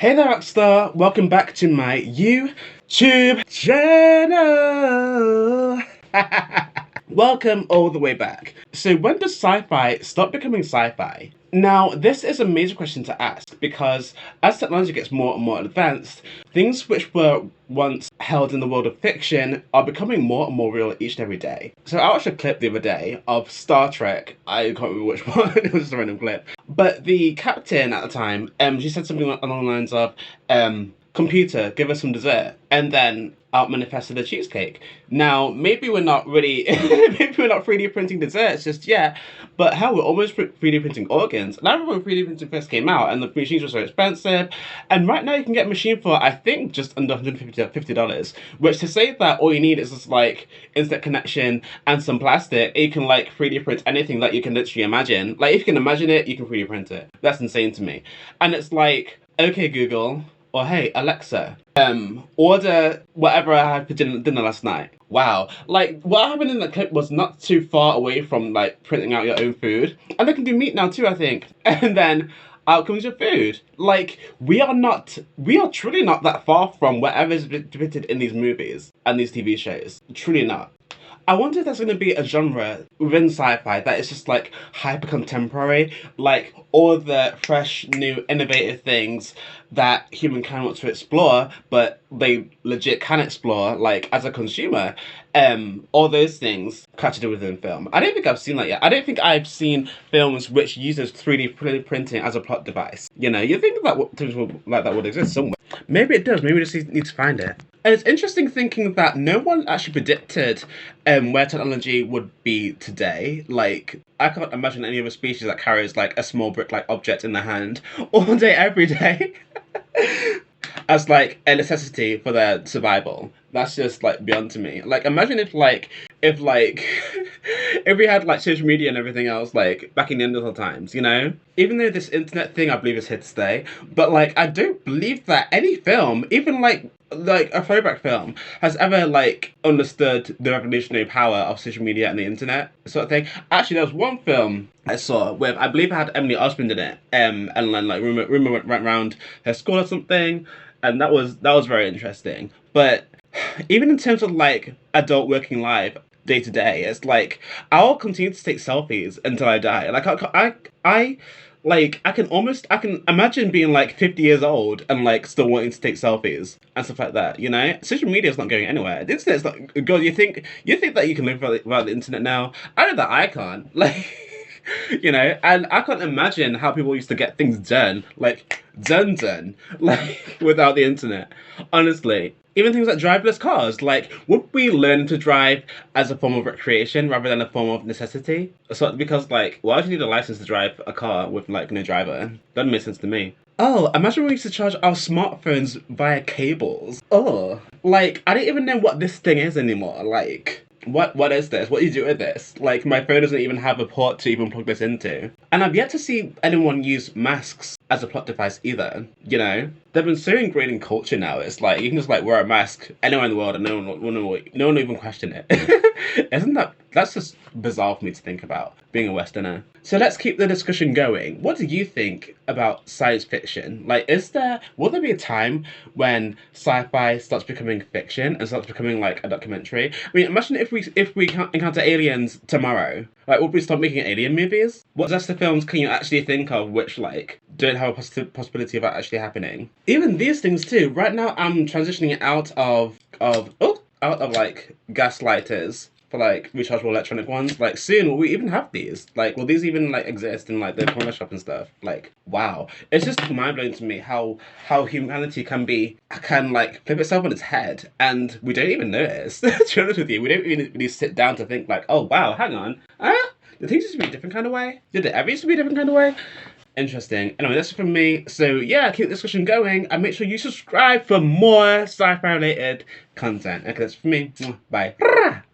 Hey there, Rockstar! Welcome back to my YouTube channel! Welcome all the way back. So when does sci-fi stop becoming sci-fi? Now, this is a major question to ask because as technology gets more and more advanced, things which were once held in the world of fiction are becoming more and more real each and every day. So I watched a clip the other day of Star Trek. I can't remember which one, it was just a random clip. But the captain at the time, she said something along the lines of, computer, give us some dessert. And then out manifested a cheesecake. Now, maybe we're not really, maybe we're not 3D printing desserts just yet, but hell, we're almost 3D printing organs. And I remember when 3D printing first came out and the machines were so expensive, and right now you can get a machine for, I think, just under $150, which to say that all you need is just like internet connection and some plastic, you can like 3D print anything that you can literally imagine. Like if you can imagine it, you can 3D print it. That's insane to me. And it's like, okay Google, or hey, Alexa, order whatever I had for dinner last night. Wow. Like, what happened in the clip was not too far away from, like, printing out your own food. And they can do meat now too, I think. And then out comes your food. Like, we are truly not that far from whatever is depicted in these movies and these TV shows. Truly not. I wonder if there's going to be a genre within sci-fi that is just like hyper-contemporary, like all the fresh, new, innovative things that humankind wants to explore, but they legit can explore, like as a consumer. All those things catch to do within film. I don't think I've seen that yet. I don't think I've seen films which uses 3D printing as a plot device. You know, you think that things like that would exist somewhere. Maybe it does. Maybe we just need to find it. And it's interesting thinking that no one actually predicted where technology would be today. Like, I can't imagine any other species that carries like a small brick-like object in their hand all day, every day, as like a necessity for their survival. That's just like beyond to me. Like, imagine if if we had like social media and everything else like back in the Neanderthal times, you know? Even though this internet thing I believe is here to stay, but like I don't believe that any film, even like a throwback film, has ever like understood the revolutionary power of social media and the internet sort of thing. Actually, there was one film I saw with, I believe it had Emily Osmond in it, and then like rumor went around her school or something, and that was very interesting. But even in terms of like adult working life day to day, it's like I'll continue to take selfies until I die. Like I can imagine being like 50 years old and like still wanting to take selfies and stuff like that, you know? Social media is not going anywhere. The internet's not, God, you think that you can live without the internet now? I know that I can't. Like, you know, and I can't imagine how people used to get things done, like done, like without the internet. Honestly. Even things like driverless cars, like, would we learn to drive as a form of recreation rather than a form of necessity? So, because, like, why would you need a license to drive a car with, like, no driver? Doesn't make sense to me. Oh, imagine we used to charge our smartphones via cables. Oh, like, I don't even know what this thing is anymore. Like, what is this? What do you do with this? Like, my phone doesn't even have a port to even plug this into. And I've yet to see anyone use masks as a plot device either, you know? They've been so ingrained in culture now, it's like, you can just like wear a mask anywhere in the world and no one will even question it. That's just bizarre for me to think about, being a Westerner. So let's keep the discussion going. What do you think about science fiction? Like, will there be a time when sci-fi starts becoming fiction and starts becoming like a documentary? I mean, imagine if we encounter aliens tomorrow. Like, would we start making alien movies? What disaster films can you actually think of which like don't have a possibility of actually happening? Even these things too. Right now, I'm transitioning out of like gaslighters for like rechargeable electronic ones. Like, soon will we even have these? Like, will these even like exist in like the corner shop and stuff? Like, wow, it's just mind blowing to me how humanity can like flip itself on its head and we don't even notice. To be honest with you, we don't even really sit down to think like, oh wow, hang on, did things used to be a different kind of way? Did it ever used to be a different kind of way? Interesting. Anyway, that's it from me. So yeah, keep the discussion going and make sure you subscribe for more sci-fi related content. Okay, that's it from me. Bye.